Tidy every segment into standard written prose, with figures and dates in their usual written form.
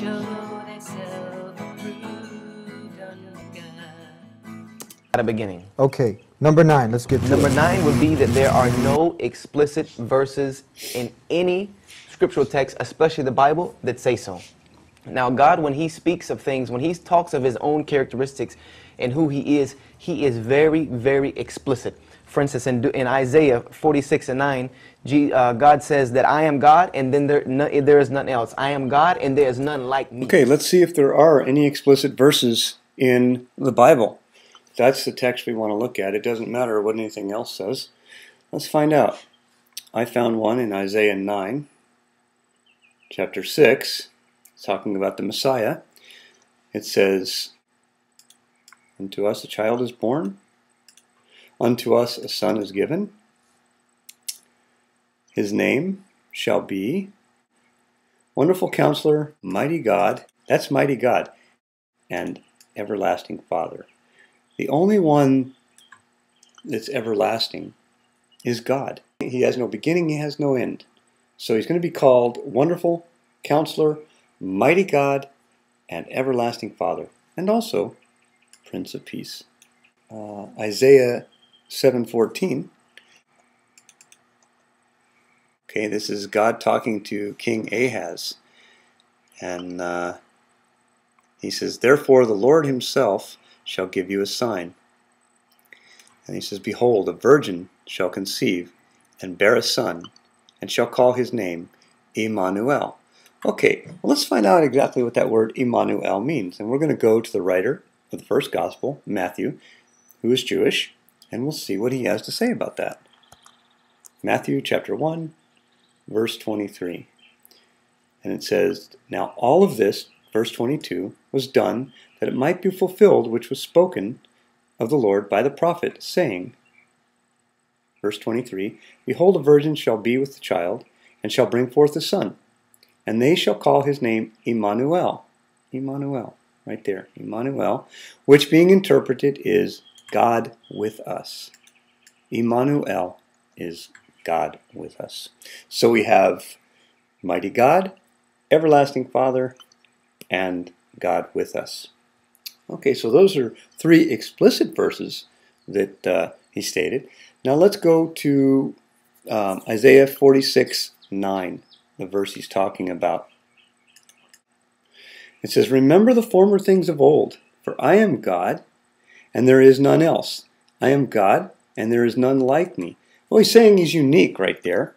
show thyself approved unto God. At a beginning. Okay, number 9. Let's get to Number it. 9 would be that there are no explicit verses in any scriptural text, especially the Bible, that say so. Now, God, when He speaks of things, when He talks of His own characteristics and who He is very, very explicit. For instance, in Isaiah 46:9, God says that I am God, and then there is none else. I am God, and there is none like me. Okay, let's see if there are any explicit verses in the Bible. That's the text we want to look at. It doesn't matter what anything else says. Let's find out. I found one in Isaiah 9, chapter 6, talking about the Messiah. It says, unto us a child is born, unto us a son is given. His name shall be Wonderful Counselor, Mighty God. That's Mighty God. And Everlasting Father. The only one that's everlasting is God. He has no beginning, He has no end. So He's going to be called Wonderful Counselor, Mighty God, and Everlasting Father. And also Prince of Peace. Isaiah 7:14. Okay, this is God talking to King Ahaz. And He says, therefore the Lord Himself shall give you a sign. And He says, behold, a virgin shall conceive and bear a son, and shall call his name Emmanuel. Okay, well, let's find out exactly what that word Emmanuel means. And we're going to go to the writer of the first gospel, Matthew, who is Jewish, and we'll see what he has to say about that. Matthew chapter 1, verse 23. And it says, now all of this, verse 22, was done that it might be fulfilled which was spoken of the Lord by the prophet, saying, verse 23, behold, a virgin shall be with the child, and shall bring forth a son, and they shall call his name Emmanuel. Emmanuel, right there, Emmanuel, which being interpreted is God with us. Emmanuel is God with us. So we have Mighty God, Everlasting Father, and God with us. Okay, so those are 3 explicit verses that he stated. Now let's go to Isaiah 46:9, the verse he's talking about. It says, remember the former things of old, for I am God, and there is none else. I am God, and there is none like me. Well, he's saying he's unique right there,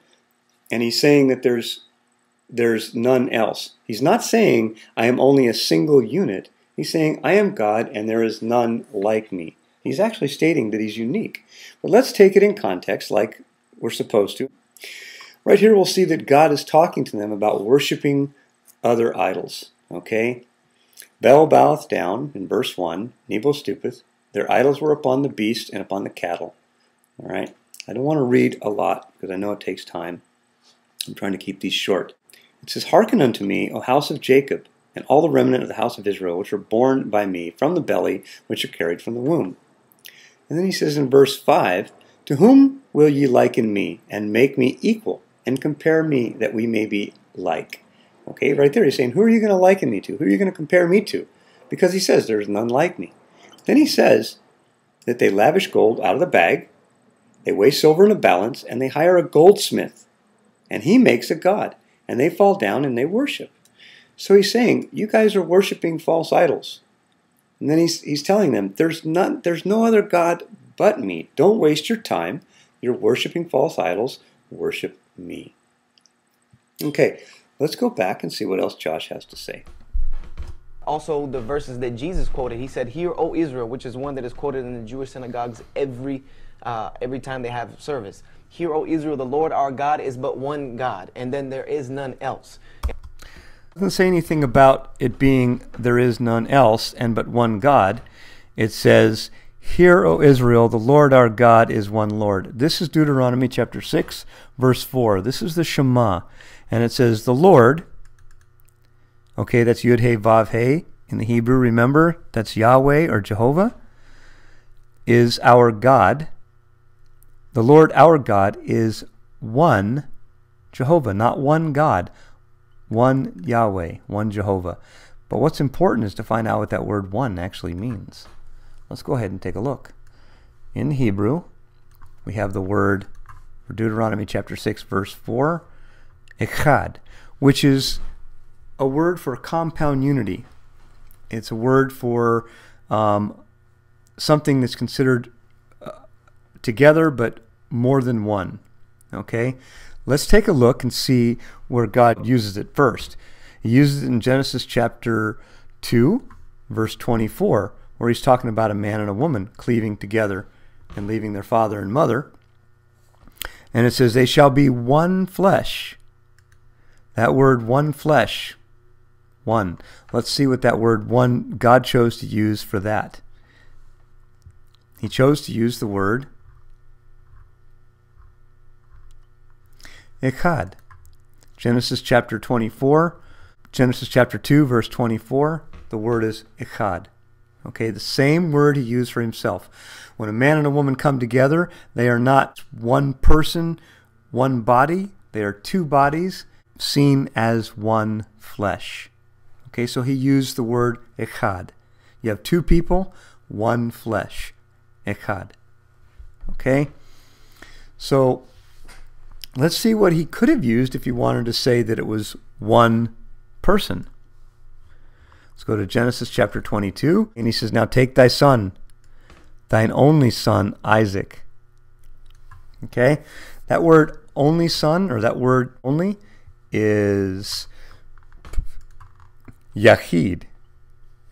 and he's saying that there's none else. He's not saying I am only a single unit. He's saying I am God and there is none like me. He's actually stating that he's unique. But let's take it in context like we're supposed to. Right here we'll see that God is talking to them about worshiping other idols. Okay? Bel boweth down in verse 1, Nebo stoopeth. Their idols were upon the beast and upon the cattle. All right? I don't want to read a lot because I know it takes time. I'm trying to keep these short. It says, hearken unto me, O house of Jacob, and all the remnant of the house of Israel, which were born by me from the belly, which are carried from the womb. And then he says in verse 5, to whom will ye liken me, and make me equal, and compare me, that we may be like? Okay, right there he's saying, who are you going to liken me to? Who are you going to compare me to? Because he says, there's none like me. Then he says that they lavish gold out of the bag, they weigh silver in a balance, and they hire a goldsmith, and he makes a god, and they fall down and they worship. So he's saying, you guys are worshiping false idols. And then he's telling them, there's no other God but me. Don't waste your time. You're worshiping false idols. Worship me. Okay, let's go back and see what else Josh has to say. Also, the verses that Jesus quoted, he said, hear, O Israel, which is one that is quoted in the Jewish synagogues every time they have service. Hear, O Israel, the Lord our God is but one God, and then there is none else. It doesn't say anything about it being there is none else and but one God. It says, hear, O Israel, the Lord our God is one Lord. This is Deuteronomy chapter 6, verse 4. This is the Shema. And it says, the Lord, okay, that's Yud-He, Vav-He. In the Hebrew, remember, that's Yahweh or Jehovah, is our God. The Lord our God is one Jehovah, not one God. one Yahweh, one Jehovah. But what's important is to find out what that word one actually means. Let's go ahead and take a look. In Hebrew, we have the word, for Deuteronomy chapter 6, verse 4, echad, which is a word for compound unity. It's a word for something that's considered together but more than one. Okay? Let's take a look and see where God uses it first. He uses it in Genesis chapter 2, verse 24, where he's talking about a man and a woman cleaving together and leaving their father and mother. And it says, they shall be one flesh. That word one flesh, one. Let's see what that word one God chose to use for that. He chose to use the word echad. Genesis chapter 24, Genesis chapter 2, verse 24, the word is echad. Okay, the same word he used for himself. When a man and a woman come together, they are not one person, one body. They are two bodies seen as one flesh. Okay, so he used the word echad. You have two people, one flesh. Echad. Okay, so let's see what he could have used if he wanted to say that it was one person. Let's go to Genesis chapter 22, and he says, now take thy son, thine only son, Isaac. Okay, that word only son, or that word only, is yachid.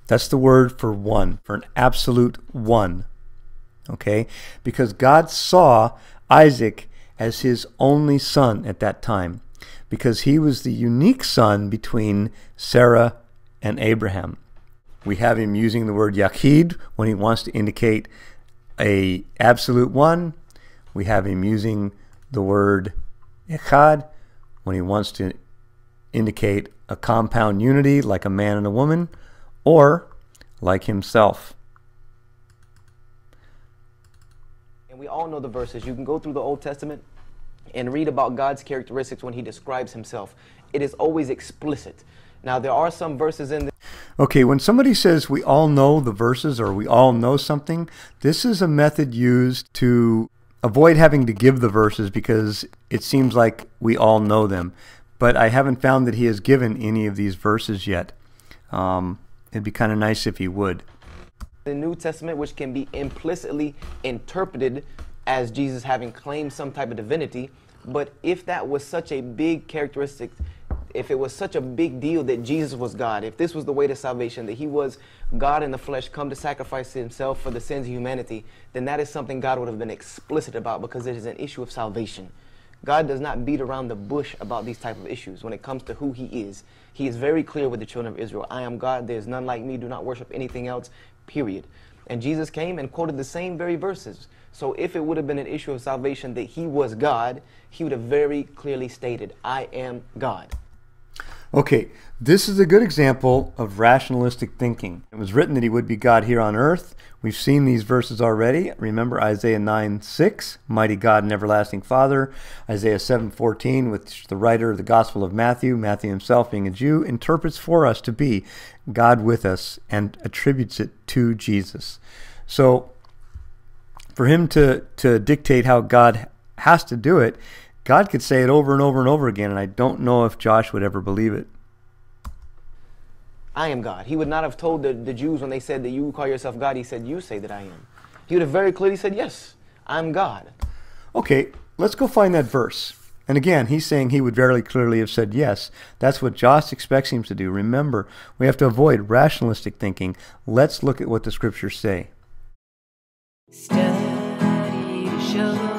That's the word for one, for an absolute one. Okay, because God saw Isaac as his only son at that time, because he was the unique son between Sarah and Abraham. We have him using the word yachid when he wants to indicate a absolute one. We have him using the word echad when he wants to indicate a compound unity like a man and a woman, or like himself. And we all know the verses. You can go through the Old Testament and read about God's characteristics when he describes himself. It is always explicit. Now, there are some verses in there. Okay, when somebody says we all know the verses or we all know something, this is a method used to avoid having to give the verses because it seems like we all know them. But I haven't found that he has given any of these verses yet. It'd be kind of nice if he would. The New Testament, which can be implicitly interpreted as Jesus having claimed some type of divinity. But if that was such a big characteristic, if it was such a big deal that Jesus was God, if this was the way to salvation, that he was God in the flesh, come to sacrifice himself for the sins of humanity, then that is something God would have been explicit about, because it is an issue of salvation. God does not beat around the bush about these type of issues when it comes to who he is. He is very clear with the children of Israel. I am God, there is none like me, do not worship anything else, period. And Jesus came and quoted the same very verses. So if it would have been an issue of salvation that he was God, he would have very clearly stated, I am God. Okay, this is a good example of rationalistic thinking. It was written that he would be God here on earth. We've seen these verses already. Remember Isaiah 9:6, mighty God and everlasting Father. Isaiah 7:14, which the writer of the Gospel of Matthew, Matthew himself being a Jew, interprets for us to be God with us and attributes it to Jesus. So for him to dictate how God has to do it, God could say it over and over and over again, and I don't know if Josh would ever believe it. I am God. He would not have told the Jews when they said that you call yourself God, he said, you say that I am. He would have very clearly said, yes, I'm God. Okay, let's go find that verse. And again, he's saying he would very clearly have said yes. That's what Josh expects him to do. Remember, we have to avoid rationalistic thinking. Let's look at what the scriptures say. Study to show